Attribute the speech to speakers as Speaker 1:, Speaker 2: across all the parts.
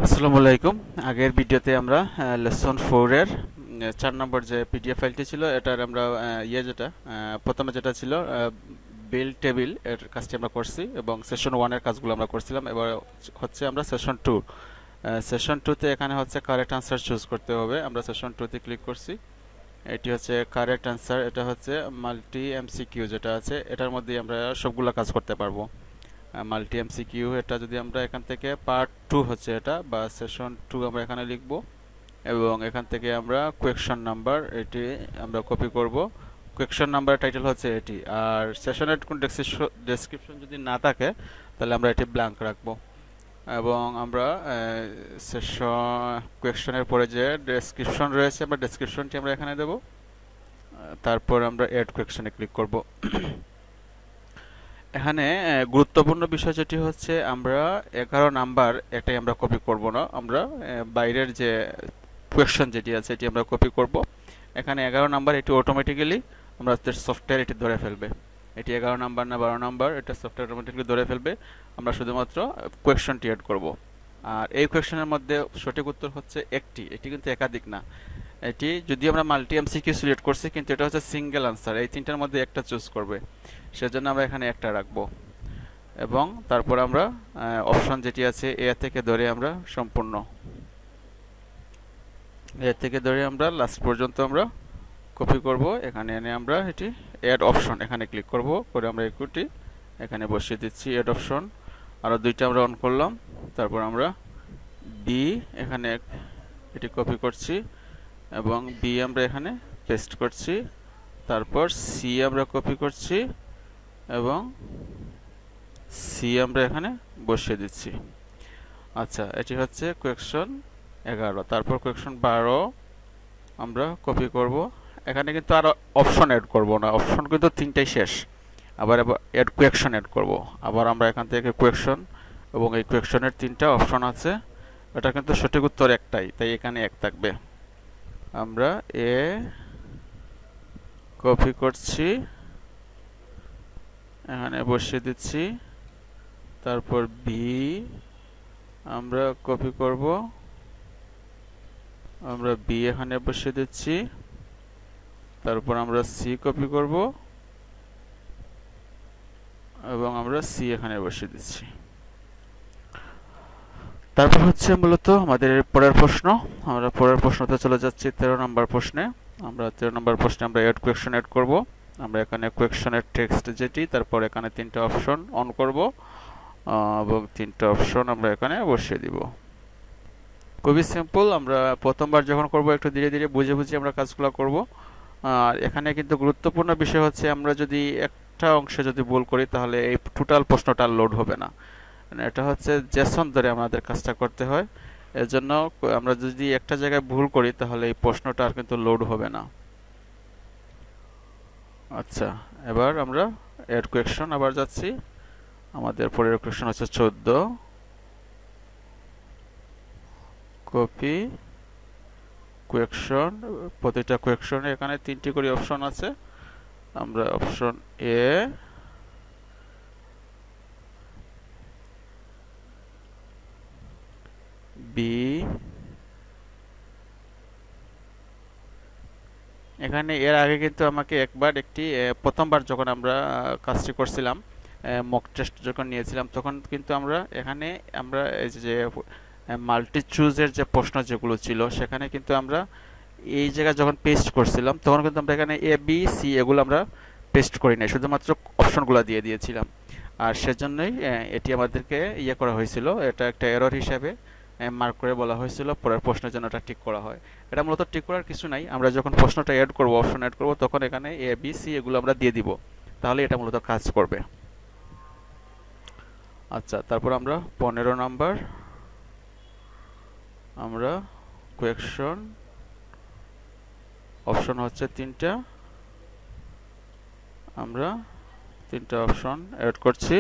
Speaker 1: আসসালামু আলাইকুম। আগের ভিডিওতে আমরা লেসন 4 এর 4 নম্বর যে পিডিএফ ফাইলটি ছিল এটার আমরা প্রথমে যেটা ছিল বিল্ড টেবিল এর কাজটি আমরা করছি এবং সেশন 1 এর কাজগুলো আমরা করছিলাম। এবার হচ্ছে আমরা সেশন 2। সেশন 2 তে এখানে হচ্ছে কারেক্ট আনসার চুজ করতে হবে। আমরা সেশন 2 তে ক্লিক করছি। এটি হচ্ছে কারেক্ট আনসার। এটা হচ্ছে মাল্টি এমসিকিউ যেটা আছে এটার মধ্যে আমরা সবগুলো কাজ করতে পারবো। মাল্টি এমসিকিউ এটা যদি আমরা এখান থেকে পার্ট 2 হচ্ছে এটা বা সেশন 2 আমরা এখানে লিখব এবং এখান থেকে আমরা কোয়েকশন নাম্বার এটি আমরা কপি করব। কোয়েকশন নাম্বার টাইটেল হচ্ছে এটি, আর সেশনের কোন ডেসক্রিপশন যদি না থাকে তাহলে আমরা এটি ব্ল্যাঙ্ক রাখব এবং আমরা সেশন কোয়েকশনের পরে যে ডেসক্রিপশন রয়েছে আমরা ডেসক্রিপশনটি আমরা এখানে দেব। তারপর আমরা এড কোয়েকশনে ক্লিক করব। এখানে গুরুত্বপূর্ণ বিষয় যেটি হচ্ছে আমরা 11 নাম্বার এটাই আমরা কপি করব না, আমরা বাইরের যে কোয়েশ্চন যেটি আছে এটি আমরা কপি করব। এখানে 11 নাম্বার এটি অটোমেটিক্যালি আমরা সফটওয়্যার এটি ধরে ফেলবে। এটি 11 নাম্বার না 12 নাম্বার এটা সফটওয়্যার অটোমেটিক্যালি ধরে ফেলবে। আমরা শুধুমাত্র কোয়েশ্চনটি এড করব। আর এই কোয়েশ্চনের মধ্যে সঠিক উত্তর হচ্ছে একটি, এটি কিন্তু একাধিক না। এটি যদি আমরা মাল্টি এমসিকিউ সিলেক্ট করছি কিন্তু এটা হচ্ছে সিঙ্গেল আনসার, এই তিনটার মধ্যে একটা চুজ করবে, সেজন্য আমরা এখানে একটা রাখবো। এবং তারপর আমরা অপশন যেটি আছে এ থেকে ধরে আমরা সম্পূর্ণ এ থেকে ধরে আমরা লাস্ট পর্যন্ত আমরা কপি করব। এখানে এনে আমরা এটি অ্যাড অপশন এখানে ক্লিক করব, করে আমরা একুটি এখানে বসিয়ে দিচ্ছি অ্যাড অপশন। আরও দুইটা আমরা অন করলাম। তারপর আমরা বি এখানে এটি কপি করছি এবং বি আমরা এখানে পেস্ট করছি। তারপর সি আমরা কপি করছি এবং সি আমরা এখানে বসিয়ে দিচ্ছি। আচ্ছা, এটি হচ্ছে কোয়েকশন 11। তারপর কোয়েকশন 12 আমরা কপি করব। এখানে কিন্তু আর অপশন অ্যাড করব না, অপশন কিন্তু তিনটাই শেষ। আবার এড কোয়েকশন অ্যাড করব। আবার আমরা এখান থেকে কোয়েকশন এবং এই কোয়েকশনের তিনটা অপশন আছে, এটা কিন্তু সঠিক উত্তর একটাই, তাই এখানে এক থাকবে। আমরা এ কপি করছি, এখানে বসিয়ে দিচ্ছি। তারপর বি আমরা কপি করব, আমরা বি এখানে বসিয়ে দিচ্ছি। তারপর আমরা সি কপি করব এবং আমরা সি এখানে বসিয়ে দিচ্ছি। তারপর হচ্ছে মূলত আমাদের পরের প্রশ্ন। আমরা পরের প্রশ্নতে চলে যাচ্ছি 13 নম্বর প্রশ্নে। আমরা 13 নম্বর প্রশ্নে আমরা এড কোয়েকশন এড করব। আমরা এখানে কোয়েকশনের টেক্সট যেটি, তারপর এখানে তিনটা অপশন অন করব এবং তিনটা অপশন আমরা এখানে বসিয়ে দিব। খুবই সিম্পল। আমরা প্রথমবার যখন করব একটু ধীরে ধীরে বুঝে বুঝে আমরা কাজগুলো করব। আর এখানে কিন্তু গুরুত্বপূর্ণ বিষয় হচ্ছে আমরা যদি একটা অংশে যদি ভুল করি তাহলে এই টোটাল প্রশ্নটা লোড হবে না। এটা হচ্ছে জেসন ধরে আমাদের কাজটা করতে হয়। এর জন্য আমরা যদি একটা জায়গায় ভুল করি তাহলে এই প্রশ্নটা আর কিন্তু লোড হবে না। আচ্ছা, এবার আমরা এড কোয়েকশন আবার যাচ্ছি। আমাদের পরের কোয়েকশন হচ্ছে 14। কপি কোয়েকশন, প্রতিটা কোয়েকশনে এখানে তিনটি করে অপশন আছে। আমরা অপশন এ, বি, এখানে এর আগে কিন্তু আমাকে একবার প্রথমবার যখন আমরা কাজটি করছিলাম, মক টেস্ট যখন নিয়েছিলাম তখন কিন্তু আমরা এই যে মাল্টি চুজের যে প্রশ্ন যেগুলো ছিল সেখানে কিন্তু আমরা এই জায়গায় যখন পেস্ট করছিলাম তখন কিন্তু আমরা এখানে এ বি সি এগুলো আমরা পেস্ট করি নাই, শুধুমাত্র অপশনগুলো দিয়ে দিয়েছিলাম। আর সেজন্যই এটি আমাদেরকে করা হয়েছিল, এটা একটা এরর হিসাবে মার্ক করে বলা হয়েছিল পরের প্রশ্নের জন্য এটা ঠিক করা হয়। এটা মূলত ঠিক করার কিছু নাই, আমরা যখন প্রশ্নটা অ্যাড করব অপশন অ্যাড করব তখন এখানে এ বি সি এগুলো আমরা দিয়ে দিব, তাহলে এটা মূলত কাজ করবে। আচ্ছা, তারপর আমরা 15 নাম্বার আমরা কোয়েকশন অপশন হচ্ছে তিনটা, আমরা তিনটা অপশন অ্যাড করছি।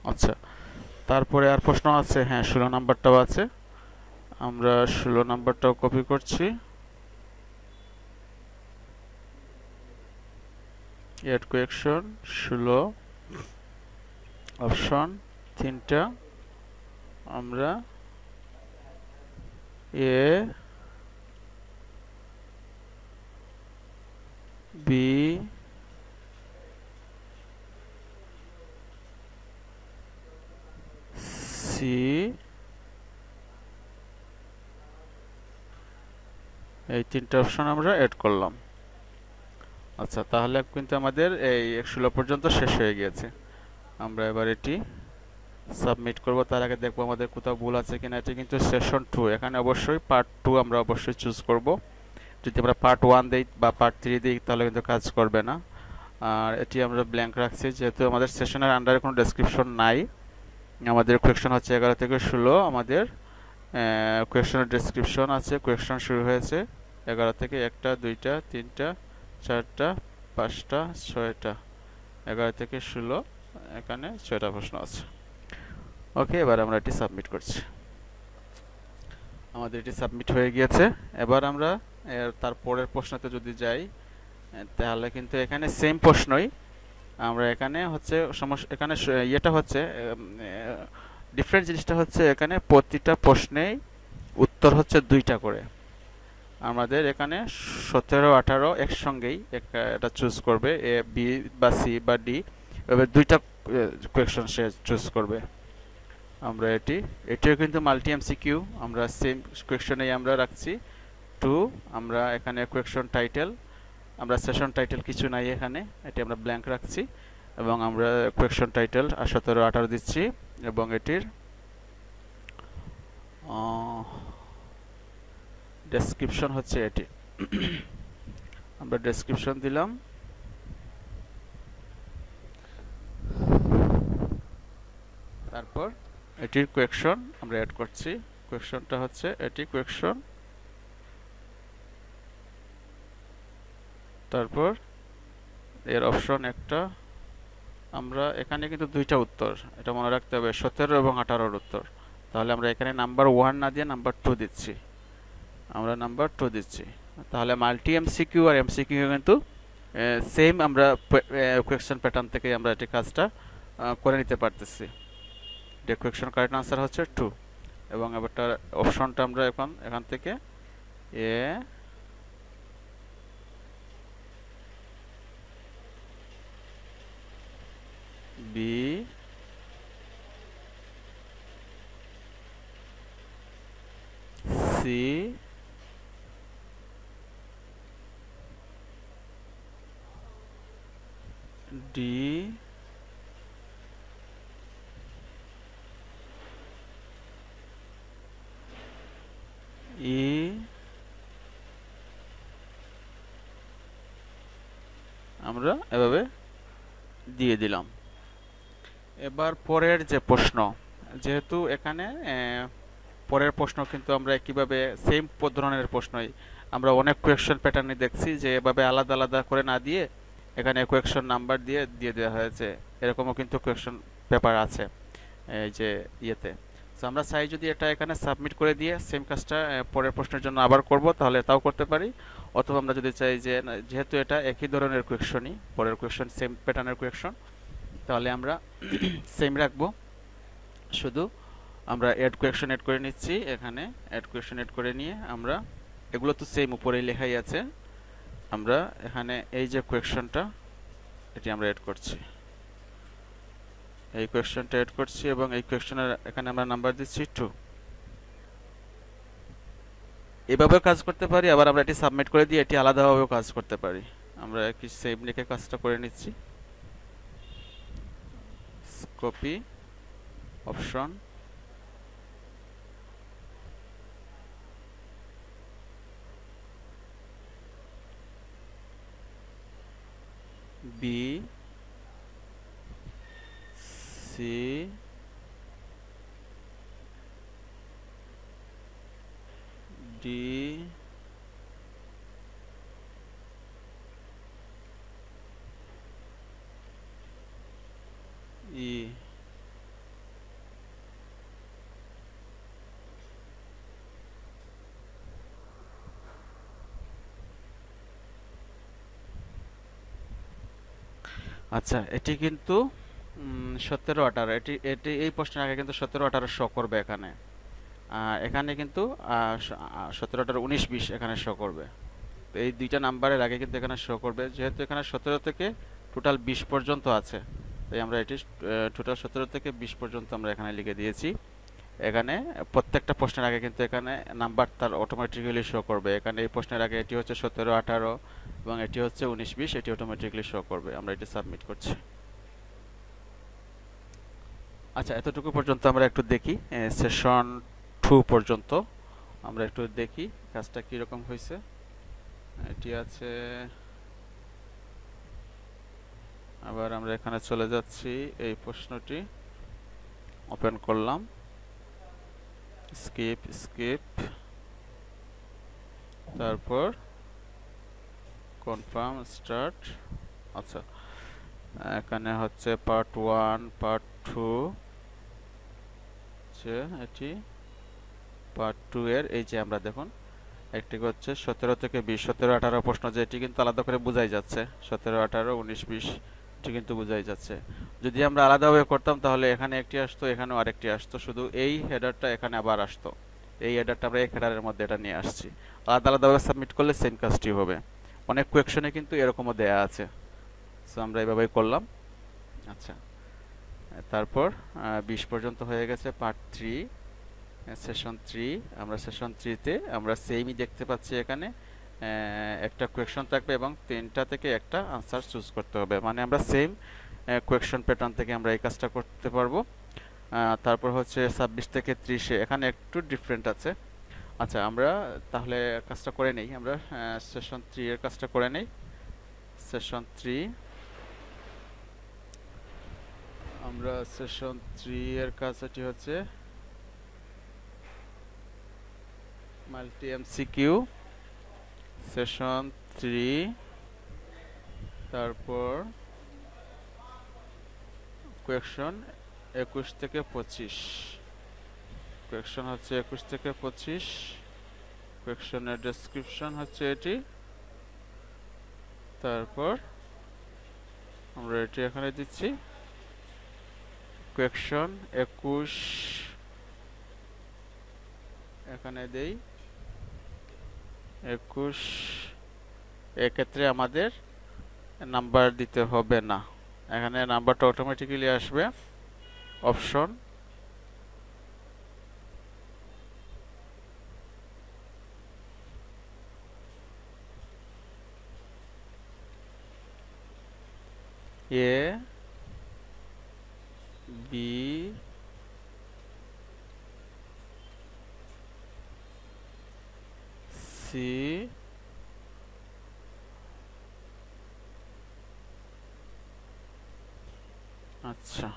Speaker 1: আচ্ছা, তারপরে আর প্রশ্ন আছে? হ্যাঁ, 16 নাম্বারটাও আছে। আমরা 16 নাম্বারটাও কপি করছি। এড কোয়েকশন 16 অপশন তিনটা আমরা এ বি সি এই তিনটা অপশন আমরা এড করলাম। আচ্ছা, তাহলে কিন্তু আমাদের এই 16 পর্যন্ত শেষ হয়ে গিয়েছে। আমরা এবার এটি সাবমিট করব। তার আগে দেখবো আমাদের কোথাও ভুল আছে কিনা। এটি কিন্তু সেশন 2, এখানে অবশ্যই পার্ট 2 আমরা অবশ্যই চুজ করব। যদি আমরা পার্ট 1 দিই বা পার্ট 3 দিই তাহলে কিন্তু কাজ করবে না। আর এটি আমরা ব্ল্যাঙ্ক রাখছি যেহেতু আমাদের সেশনের আন্ডারে কোনো ডেসক্রিপশন নাই। আমাদের কোয়েকশন হচ্ছে 11 থেকে 16। আমাদের কোয়েকশনের ডেসক্রিপশন আছে। কোয়েকশন শুরু হয়েছে 11 থেকে 1টা 2টা 3টা 4টা 5টা 6টা। 11 থেকে 16 এখানে 6টা প্রশ্ন আছে। ওকে, এবার আমরা এটি সাবমিট করছি। আমাদের এটি সাবমিট হয়ে গিয়েছে। এবার আমরা তার পরের প্রশ্নতে যদি যাই তাহলে কিন্তু এখানে সেম প্রশ্নই আমরা এখানে হচ্ছে এখানে ইয়েটা হচ্ছে ডিফারেন্ট জিনিসটা হচ্ছে এখানে প্রতিটা প্রশ্নেই উত্তর হচ্ছে 2টা করে। আমাদের এখানে 17 18 একসঙ্গেই এটা চুজ করবে, এ বি বা সি বা ডি, এভাবে 2টা কোয়েকশন সে চুজ করবে। আমরা এটিও কিন্তু মাল্টি এমসিকিউ। আমরা সেম কোয়েকশনেই আমরা রাখছি 2। আমরা এখানে কোয়েকশন টাইটেল, আমরা সেশন টাইটেল কিছু নাই এখানে, এটি আমরা ব্ল্যাঙ্ক রাখছি এবং আমরা কোয়েকশন টাইটেল 17 18 দিচ্ছি এবং এটির ডেসক্রিপশন হচ্ছে এটি। আমরা ডেসক্রিপশন দিলাম। তারপর এটির কোয়েকশন আমরা অ্যাড করছি। কোয়েকশনটা হচ্ছে এটি কোয়েকশন। তারপর এর অপশন একটা, আমরা এখানে কিন্তু 2টা উত্তর, এটা মনে রাখতে হবে, 17 এবং 18-র উত্তর। তাহলে আমরা এখানে নাম্বার 1 না দিয়ে নাম্বার 2 দিচ্ছি। আমরা নাম্বার 2 দিচ্ছি। তাহলে মাল্টি এমসিকিউ আর এমসিকিউ কিন্তু সেম, আমরা কোয়েকশন প্যাটার্ন থেকে আমরা এটি কাজটা করে নিতে পারতেছি। যে কোয়েকশন কারেক্ট আনসার হচ্ছে 2 এবং এবারটা অপশনটা আমরা এখান থেকে এ বি সি ডি ই আমরা এভাবে দিয়ে দিলাম। এবার পরের যে প্রশ্ন, যেহেতু এখানে পরের প্রশ্ন কিন্তু আমরা একইভাবে সেম ধরনের প্রশ্নই আমরা অনেক কোয়েকশন প্যাটার্নে দেখছি যে এভাবে আলাদা আলাদা করে না দিয়ে এখানে কোয়েকশন নাম্বার দিয়ে দিয়ে দেওয়া হয়েছে। এরকমও কিন্তু কোয়েকশন পেপার আছে এই যে ইয়েতে। তো আমরা চাই যদি এটা এখানে সাবমিট করে দিয়ে সেম কাজটা পরের প্রশ্নের জন্য আবার করব তাহলে তাও করতে পারি। অথবা আমরা যদি চাই যে যেহেতু এটা একই ধরনের কোয়েকশনই, পরের কোয়েকশন সেম প্যাটার্নের কোয়েকশন, তাহলে আমরা সেম রাখবো। শুধু আমরা অ্যাড কোয়েকশন অ্যাড করে নিচ্ছি। এখানে অ্যাড কোয়েকশন অ্যাড করে নিয়ে আমরা এগুলো তো সেম উপরেই লেখাই আছে, আমরা এখানে এই যে কোয়েকশনটা এটি আমরা অ্যাড করছি। এই কোয়েকশনটা অ্যাড করছি এবং এই কোয়েকশনের এখানে আমরা নাম্বার দিচ্ছি 2। এভাবেও কাজ করতে পারি, আবার আমরা এটি সাবমিট করে দিয়ে এটি আলাদাভাবেও কাজ করতে পারি। আমরা কি সেম লিখে কাজটা করে নিচ্ছি। Copy option B C D E আচ্ছা, এটি কিন্তু 17-18, এটি এটি এই প্রশ্নের আগে কিন্তু 17-18 শো করবে এখানে। এখানে কিন্তু 17-18-19-20 এখানে শো করবে। তো এই দুইটা নাম্বারের আগে কিন্তু এখানে শো করবে, যেহেতু এখানে 17 থেকে টোটাল 20 পর্যন্ত আছে, তাই আমরা এটি টোটাল 17 থেকে 20 পর্যন্ত আমরা এখানে লিখে দিয়েছি। এখানে প্রত্যেকটা প্রশ্নের আগে কিন্তু এখানে নাম্বার তার অটোমেটিক্যালি শো করবে। এখানে এই প্রশ্নের আগে এটি হচ্ছে 17-18 এবং এটি হচ্ছে 19-20, এটি অটোমেটিক্যালি শো করবে। আমরা এটি সাবমিট করছি। আচ্ছা, এতটুকু পর্যন্ত আমরা একটু দেখি, সেশন 2 পর্যন্ত আমরা একটু দেখি কাজটা কীরকম হয়েছে। এটি আছে, আবার আমরা এখানে চলে যাচ্ছি, এই প্রশ্নটি ওপেন করলাম, স্কিপ স্কিপ, তারপর কনফার্ম স্টার্ট। আচ্ছা, এখানে হচ্ছে পার্ট 1, পার্ট 2, এটি পার্ট 2 এর এই যে আমরা দেখুন একটি হচ্ছে 17 থেকে 20, 17-18 প্রশ্ন, যেটি কিন্তু আলাদা করে বোঝাই যাচ্ছে। 17-18, 19-20 এটি কিন্তু বোঝাই যাচ্ছে। যদি আমরা আলাদাভাবে করতাম তাহলে এখানে একটি আসতো, এখানেও আরেকটি আসতো, শুধু এই হেডারটা এখানে আবার আসতো। এই হেডারটা আমরা এক হেডারের মধ্যে এটা নিয়ে আসছি। আলাদা আলাদাভাবে সাবমিট করলে সেম কাজটি হবে। অনেক কোয়েকশনে কিন্তু এরকমও দেয়া আছে। সো আমরা এইভাবেই করলাম। আচ্ছা, তারপর 20 পর্যন্ত হয়ে গেছে পার্ট 3, সেশন 3। আমরা সেশন 3-তে আমরা সেমই দেখতে পাচ্ছি, এখানে একটা কোয়েকশন থাকবে এবং 3টা থেকে একটা আনসার চুজ করতে হবে। মানে আমরা সেম কোয়েকশন প্যাটার্ন থেকে আমরা এই কাজটা করতে পারবো। তারপর হচ্ছে 26 থেকে 30-এ এখানে একটু ডিফারেন্ট আছে। আচ্ছা, আমরা তাহলে কাজটা করে নেই, আমরা সেশন 3 এর কাজটা করে নেই। সেশন 3, আমরা সেশন 3 এর কাজটি হচ্ছে মাল্টি এমসিকিউ সেশন 3, তারপর কোয়েকশন 21 থেকে 25। কোয়েকশন হচ্ছে 21 থেকে 25। কোয়েকশনের ডেসক্রিপশন হচ্ছে এটি। তারপর আমরা এটি এখানে দিচ্ছি, কোয়েকশন 21 এখানে দেই 21। এক্ষেত্রে আমাদের নাম্বার দিতে হবে না, এখানে নাম্বারটা অটোমেটিক্যালি আসবে। অপশন এ, বি, সি, আচ্ছা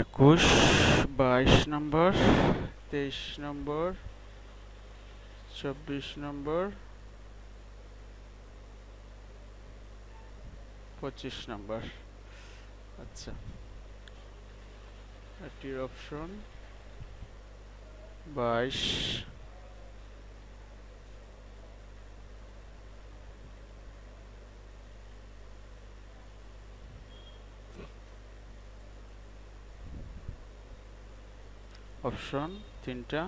Speaker 1: 21, 22 নম্বর, 23 নম্বর, 24 নম্বর, 25 নম্বর। আচ্ছা, এটির অপশন 22, অপশন 3টা,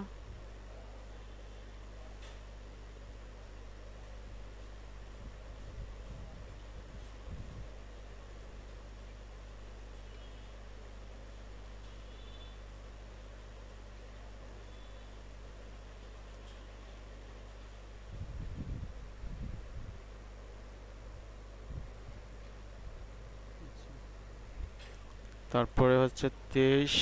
Speaker 1: তারপরে হচ্ছে 23,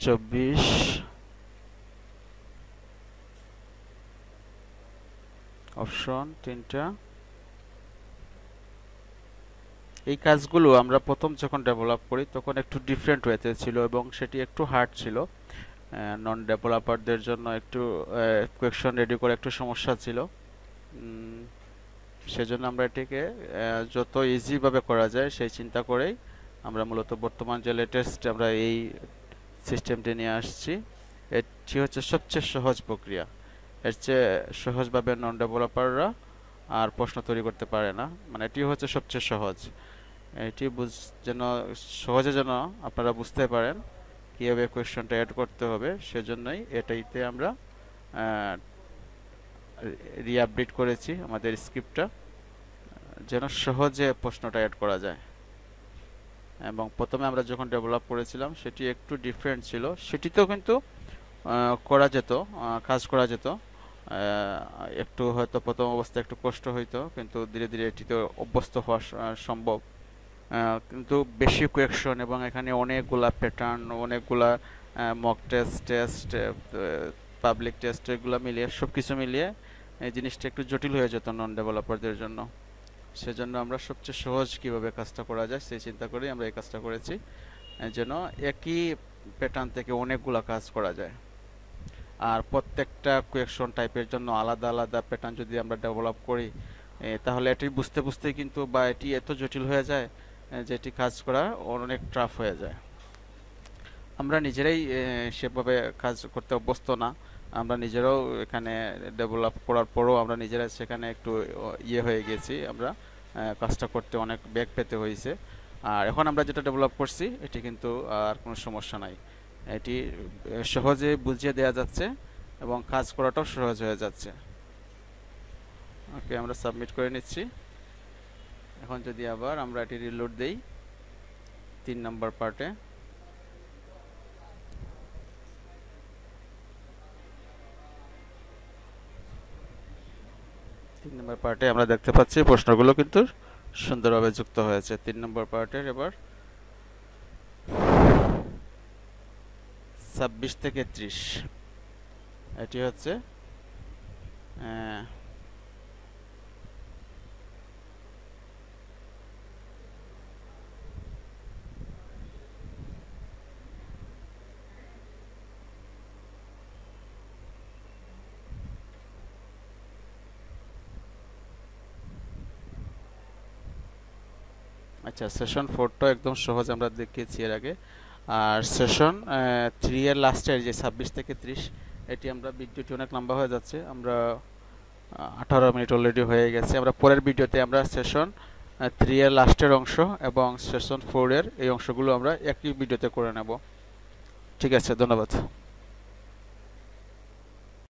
Speaker 1: চব্বিশ, অপশন 3টা। এই কাজগুলো আমরা প্রথম যখন ডেভেলপ করি তখন একটু ডিফারেন্ট ওয়েতে ছিল এবং সেটি একটু হার্ড ছিল। নন ডেভেলপারদের জন্য একটু কোয়েকশন রেডি করে একটু সমস্যা ছিল। সেজন্য আমরা এটিকে যত ইজিভাবে করা যায় সেই চিন্তা করেই আমরা মূলত বর্তমান যে লেটেস্ট আমরা এই সিস্টেমটি নিয়ে আসছি। এটি হচ্ছে সবচেয়ে সহজ প্রক্রিয়া। এর চেয়ে সহজভাবে নন ডেভেলপাররা আর প্রশ্ন তৈরি করতে পারে না, মানে এটি হচ্ছে সবচেয়ে সহজ। এটি যেন সহজে যেন আপনারা বুঝতে পারেন কীভাবে কোয়েশ্চনটা অ্যাড করতে হবে, সেজন্যই এটাইতে আমরা রিআপডেট করেছি আমাদের স্ক্রিপ্টটা, যেন সহজে প্রশ্নটা অ্যাড করা যায়। এবং প্রথমে আমরা যখন ডেভেলপ করেছিলাম সেটি একটু ডিফারেন্ট ছিল, সেটিতেও কিন্তু করা যেত, কাজ করা যেত। একটু হয়তো প্রথম অবস্থায় একটু কষ্ট হইতো, কিন্তু ধীরে ধীরে এটিতে অভ্যস্ত হওয়া সম্ভব। কিন্তু বেশি কোয়েকশন এবং এখানে অনেকগুলা প্যাটার্ন, অনেকগুলা মক টেস্ট, পাবলিক টেস্ট, এগুলো মিলিয়ে সব কিছু মিলিয়ে এই জিনিসটা একটু জটিল হয়ে যেত নন ডেভেলপারদের জন্য। সেজন্য আমরা সবচেয়ে সহজ কিভাবে কাজটা করা যায় সেই চিন্তা করেই আমরা এই কাজটা করেছি, যেন একই প্যাটার্ন থেকে অনেকগুলা কাজ করা যায়। আর প্রত্যেকটা কোয়েকশন টাইপের জন্য আলাদা আলাদা প্যাটার্ন যদি আমরা ডেভেলপ করি, তাহলে এটি বুঝতে বুঝতেই কিন্তু বা এটি এত জটিল হয়ে যায় যে এটি কাজ করা অনেক টাফ হয়ে যায়। আমরা নিজেরাই সেভাবে কাজ করতে অভ্যস্ত না, আমরা নিজেরাও এখানে ডেভেলপ করার পরও আমরা নিজেরা সেখানে একটু হয়ে গেছি, আমরা কাজটা করতে অনেক বেগ পেতে হয়েছে। আর এখন আমরা যেটা ডেভেলপ করছি এটি কিন্তু আর কোনো সমস্যা নাই, এটি সহজে বুঝিয়ে দেওয়া যাচ্ছে এবং কাজ করাটাও সহজ হয়ে যাচ্ছে। ওকে, আমরা সাবমিট করে নিচ্ছি। এখন যদি আবার আমরা এটি রিলোড দেই 3 নম্বর পার্টে, আমরা দেখতে পাচ্ছি প্রশ্নগুলো কিন্তু সুন্দরভাবে যুক্ত হয়েছে। 3 নম্বর পার্টের এবার 26 থেকে 30 এটি হচ্ছে আচ্ছা, সেশন 4টা একদম সহজ আমরা দেখিয়েছি এর আগে। আর সেশন 3 এর লাস্টের যে 26 থেকে 30 এটি আমরা ভিডিওটি অনেক লম্বা হয়ে যাচ্ছে, আমরা 18 মিনিট অলরেডি হয়ে গেছে। আমরা পরের ভিডিওতে আমরা সেশন 3 এর লাস্টের অংশ এবং সেশন 4 এর এই অংশগুলো আমরা একই ভিডিওতে করে নেব। ঠিক আছে, ধন্যবাদ।